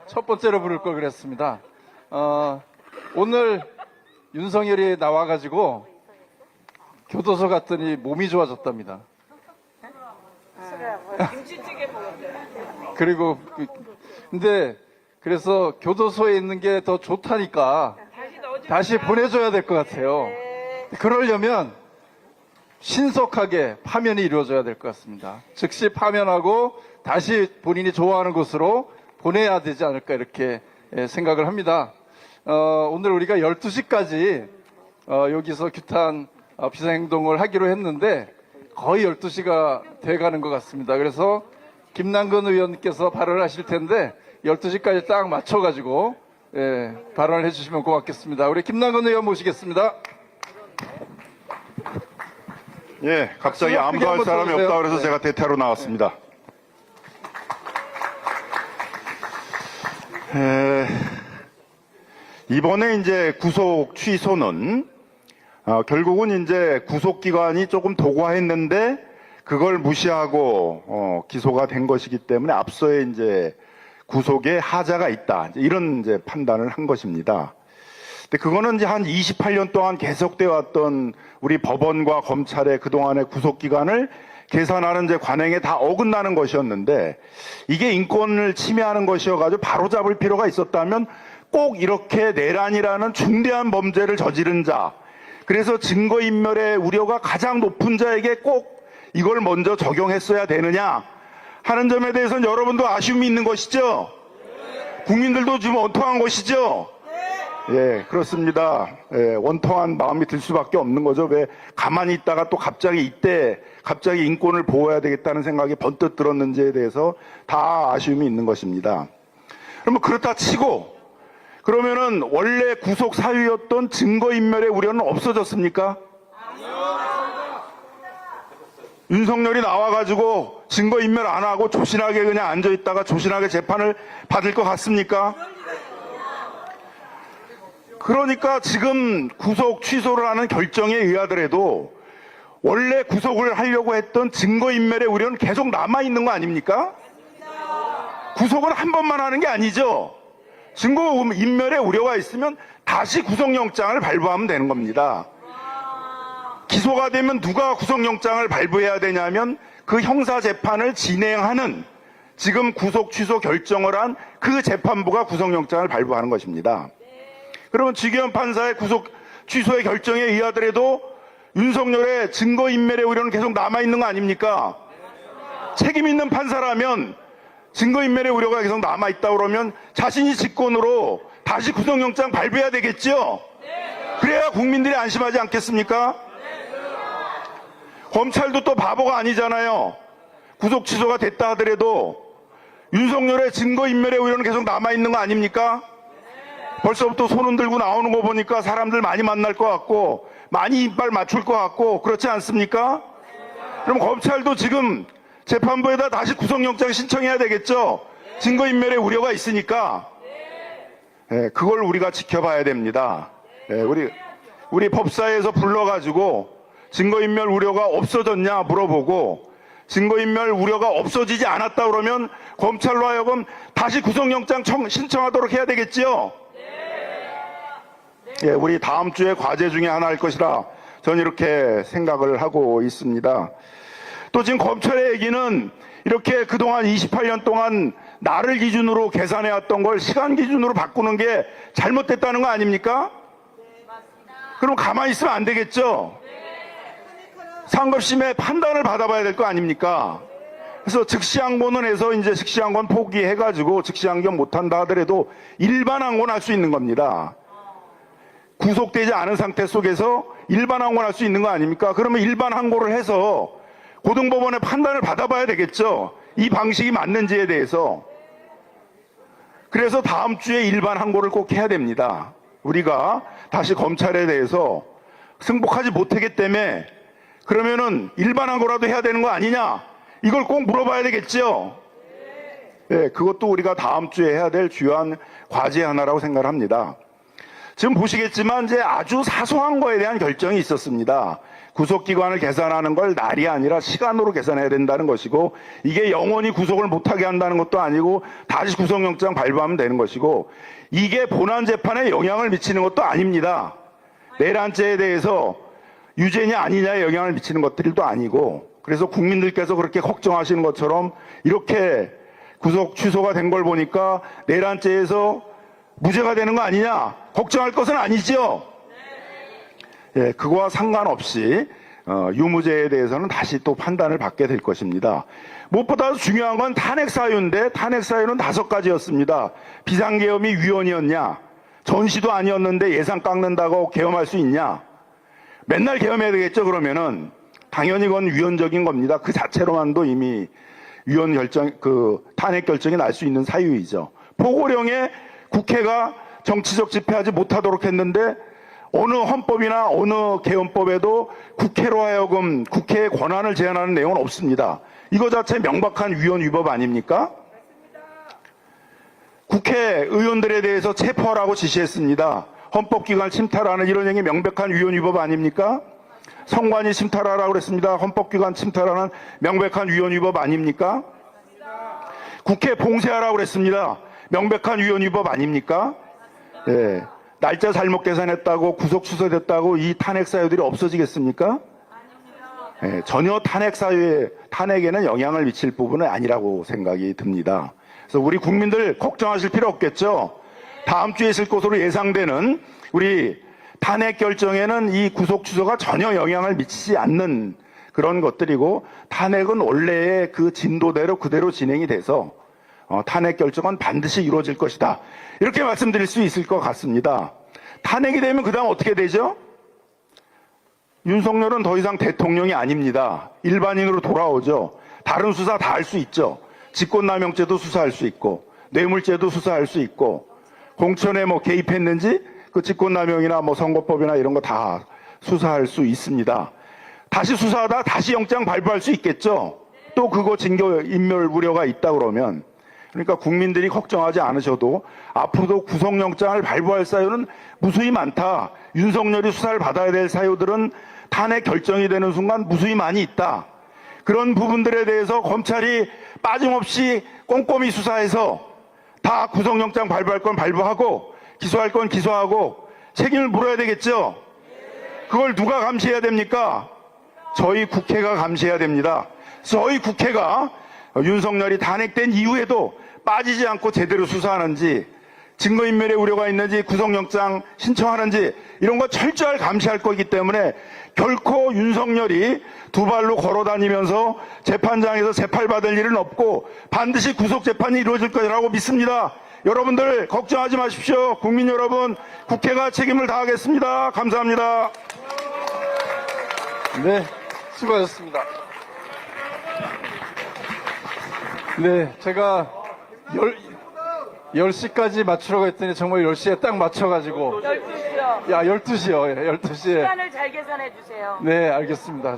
첫 번째로 부를 걸 그랬습니다. 오늘 윤석열이 나와가지고 교도소 갔더니 몸이 좋아졌답니다. 김치찌개 먹었대. 그리고 근데 그래서 교도소에 있는 게 더 좋다니까 다시 보내줘야 될 것 같아요. 그러려면 신속하게 파면이 이루어져야 될 것 같습니다. 즉시 파면하고 다시 본인이 좋아하는 곳으로 보내야 되지 않을까 이렇게 생각을 합니다. 오늘 우리가 12시까지 여기서 규탄 비상행동을 하기로 했는데 거의 12시가 돼가는 것 같습니다. 그래서 김남근 의원께서 발언을 하실 텐데 12시까지 딱 맞춰가지고 발언을 해주시면 고맙겠습니다. 우리 김남근 의원 모시겠습니다. 예, 갑자기 아무도 할 사람이 없다 그래서 제가 대타로 나왔습니다. 이번에 이제 구속 취소는 결국은 이제 구속기관이 조금 도과했는데 그걸 무시하고 기소가 된 것이기 때문에 앞서에 이제 구속에 하자가 있다 이런 이제 판단을 한 것입니다. 근데 그거는 이제 한 28년 동안 계속돼 왔던 우리 법원과 검찰의 그동안의 구속기간을 계산하는 이제 관행에 다 어긋나는 것이었는데 이게 인권을 침해하는 것이어가지고 바로잡을 필요가 있었다면 꼭 이렇게 내란이라는 중대한 범죄를 저지른 자, 그래서 증거인멸의 우려가 가장 높은 자에게 꼭 이걸 먼저 적용했어야 되느냐 하는 점에 대해서는 여러분도 아쉬움이 있는 것이죠? 국민들도 지금 원통한 것이죠? 예, 그렇습니다. 예, 원통한 마음이 들 수밖에 없는 거죠. 왜 가만히 있다가 또 갑자기 이때 갑자기 인권을 보호해야 되겠다는 생각이 번뜩 들었는지에 대해서 다 아쉬움이 있는 것입니다. 그러면 그렇다 치고 그러면은 원래 구속 사유였던 증거인멸의 우려는 없어졌습니까? 윤석열이 나와가지고 증거인멸 안 하고 조신하게 그냥 앉아있다가 조신하게 재판을 받을 것 같습니까? 그러니까 지금 구속 취소를 하는 결정에 의하더라도 원래 구속을 하려고 했던 증거인멸의 우려는 계속 남아있는 거 아닙니까? 구속은 한 번만 하는 게 아니죠. 증거인멸의 우려가 있으면 다시 구속영장을 발부하면 되는 겁니다. 기소가 되면 누가 구속영장을 발부해야 되냐면 그 형사재판을 진행하는 지금 구속 취소 결정을 한 그 재판부가 구속영장을 발부하는 것입니다. 그러면 지기현 판사의 구속 취소의 결정에 의하더라도 윤석열의 증거인멸의 우려는 계속 남아있는 거 아닙니까? 책임 있는 판사라면 증거인멸의 우려가 계속 남아있다 그러면 자신이 직권으로 다시 구속영장 발부해야 되겠죠? 그래야 국민들이 안심하지 않겠습니까? 검찰도 또 바보가 아니잖아요. 구속 취소가 됐다 하더라도 윤석열의 증거인멸의 우려는 계속 남아있는 거 아닙니까? 벌써부터 손 흔들고 나오는 거 보니까 사람들 많이 만날 것 같고 많이 이빨 맞출 것 같고 그렇지 않습니까? 그럼 검찰도 지금 재판부에다 다시 구속영장 신청해야 되겠죠? 증거인멸의 우려가 있으니까. 예, 그걸 우리가 지켜봐야 됩니다. 예, 우리 법사위에서 불러가지고 증거인멸 우려가 없어졌냐 물어보고 증거인멸 우려가 없어지지 않았다 그러면 검찰로 하여금 다시 구속영장 신청하도록 해야 되겠지요? 예, 우리 다음 주에 과제 중에 하나일 것이라 저는 이렇게 생각을 하고 있습니다. 또 지금 검찰의 얘기는 이렇게 그동안 28년 동안 나를 기준으로 계산해왔던 걸 시간 기준으로 바꾸는 게 잘못됐다는 거 아닙니까? 그럼 가만히 있으면 안 되겠죠? 상급심의 판단을 받아봐야 될 거 아닙니까? 그래서 즉시항고는 해서 이제 즉시항고는 포기해가지고 즉시항고 못한다 하더라도 일반항고는 할 수 있는 겁니다. 구속되지 않은 상태 속에서 일반항고를 할 수 있는 거 아닙니까? 그러면 일반항고를 해서 고등법원의 판단을 받아봐야 되겠죠. 이 방식이 맞는지에 대해서. 그래서 다음 주에 일반항고를 꼭 해야 됩니다. 우리가 다시 검찰에 대해서 승복하지 못하기 때문에 그러면은 일반항고라도 해야 되는 거 아니냐? 이걸 꼭 물어봐야 되겠죠. 네, 그것도 우리가 다음 주에 해야 될 주요한 과제 하나라고 생각을 합니다. 지금 보시겠지만 이제 아주 사소한 거에 대한 결정이 있었습니다. 구속기관을 계산하는 걸 날이 아니라 시간으로 계산해야 된다는 것이고, 이게 영원히 구속을 못하게 한다는 것도 아니고 다시 구속영장 발부하면 되는 것이고, 이게 본안재판에 영향을 미치는 것도 아닙니다. 내란죄에 대해서 유죄냐 아니냐에 영향을 미치는 것들도 아니고, 그래서 국민들께서 그렇게 걱정하시는 것처럼 이렇게 구속 취소가 된 걸 보니까 내란죄에서 무죄가 되는 거 아니냐 걱정할 것은 아니죠. 예, 그거와 상관없이 유무죄에 대해서는 다시 또 판단을 받게 될 것입니다. 무엇보다 중요한 건 탄핵 사유인데, 탄핵 사유는 5가지였습니다. 비상계엄이 위헌이었냐, 전시도 아니었는데 예산 깎는다고 계엄할 수 있냐, 맨날 계엄해야 되겠죠. 그러면은 당연히 그건 위헌적인 겁니다. 그 자체로만도 이미 위헌 결정, 탄핵 결정이 날 수 있는 사유이죠. 포고령에 국회가 정치적 집회하지 못하도록 했는데, 어느 헌법이나 어느 계엄법에도 국회로 하여금 국회의 권한을 제한하는 내용은 없습니다. 이거 자체 명백한 위헌 위법 아닙니까? 국회의원들에 대해서 체포하라고 지시했습니다. 헌법기관 침탈하는 이런 행위 명백한 위헌 위법 아닙니까? 성관이 침탈하라고 그랬습니다. 헌법기관 침탈하는 명백한 위헌 위법 아닙니까? 국회 봉쇄하라고 그랬습니다. 명백한 위헌 위법 아닙니까? 예. 날짜 잘못 계산했다고 구속 취소됐다고 이 탄핵 사유들이 없어지겠습니까? 예, 전혀 탄핵에는 영향을 미칠 부분은 아니라고 생각이 듭니다. 그래서 우리 국민들 걱정하실 필요 없겠죠. 다음 주에 있을 것으로 예상되는 우리 탄핵 결정에는 이 구속 취소가 전혀 영향을 미치지 않는 그런 것들이고, 탄핵은 원래의 그 진도대로 그대로 진행이 돼서 탄핵 결정은 반드시 이루어질 것이다, 이렇게 말씀드릴 수 있을 것 같습니다. 탄핵이 되면 그 다음 어떻게 되죠? 윤석열은 더 이상 대통령이 아닙니다. 일반인으로 돌아오죠. 다른 수사 다 할 수 있죠. 직권남용죄도 수사할 수 있고, 뇌물죄도 수사할 수 있고, 공천에 뭐 개입했는지 그 직권남용이나 뭐 선거법이나 이런 거 다 수사할 수 있습니다. 다시 수사하다 다시 영장 발부할 수 있겠죠. 또 그거 징계 인멸 우려가 있다 그러면. 그러니까 국민들이 걱정하지 않으셔도 앞으로도 구속영장을 발부할 사유는 무수히 많다. 윤석열이 수사를 받아야 될 사유들은 탄핵 결정이 되는 순간 무수히 많이 있다. 그런 부분들에 대해서 검찰이 빠짐없이 꼼꼼히 수사해서 다 구속영장 발부할 건 발부하고 기소할 건 기소하고 책임을 물어야 되겠죠. 그걸 누가 감시해야 됩니까? 저희 국회가 감시해야 됩니다. 저희 국회가 윤석열이 탄핵된 이후에도 빠지지 않고 제대로 수사하는지, 증거인멸의 우려가 있는지 구속영장 신청하는지 이런 거 철저히 감시할 거기 때문에 결코 윤석열이 두 발로 걸어다니면서 재판장에서 재판받을 일은 없고 반드시 구속재판이 이루어질 거라고 믿습니다. 여러분들 걱정하지 마십시오. 국민 여러분, 국회가 책임을 다하겠습니다. 감사합니다. 네, 수고하셨습니다. 네, 제가 10시까지 맞추라고 했더니 정말 10시에 딱 맞춰가지고. 12시요. 야, 12시요. 예, 12시에. 시간을 잘 계산해 주세요. 네, 알겠습니다.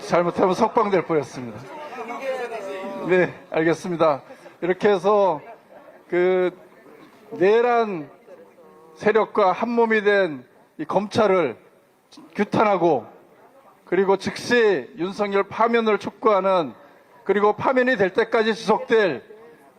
잘못하면 석방될 뻔했습니다. 네, 알겠습니다. 이렇게 해서 그 내란 세력과 한몸이 된 이 검찰을 규탄하고, 그리고 즉시 윤석열 파면을 촉구하는, 그리고 파면이 될 때까지 지속될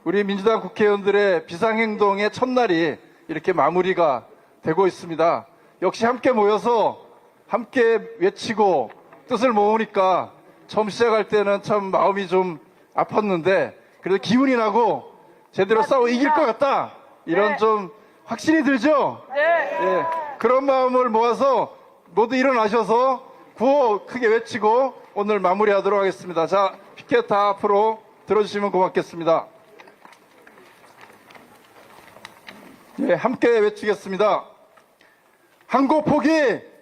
우리 민주당 국회의원들의 비상행동의 첫날이 이렇게 마무리가 되고 있습니다. 역시 함께 모여서 함께 외치고 뜻을 모으니까 처음 시작할 때는 참 마음이 좀 아팠는데, 그래도 기운이 나고 제대로 싸워 이길 것 같다, 이런 네. 좀 확신이 들죠? 네. 예, 그런 마음을 모아서 모두 일어나셔서 구호 크게 외치고 오늘 마무리하도록 하겠습니다. 자, 피켓 다 앞으로 들어주시면 고맙겠습니다. 예, 함께 외치겠습니다. 항고 포기,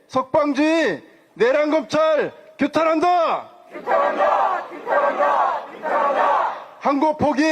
석방주의, 내란 검찰 규탄한다. 규탄한다. 규탄한다. 규탄한다. 항고 포기,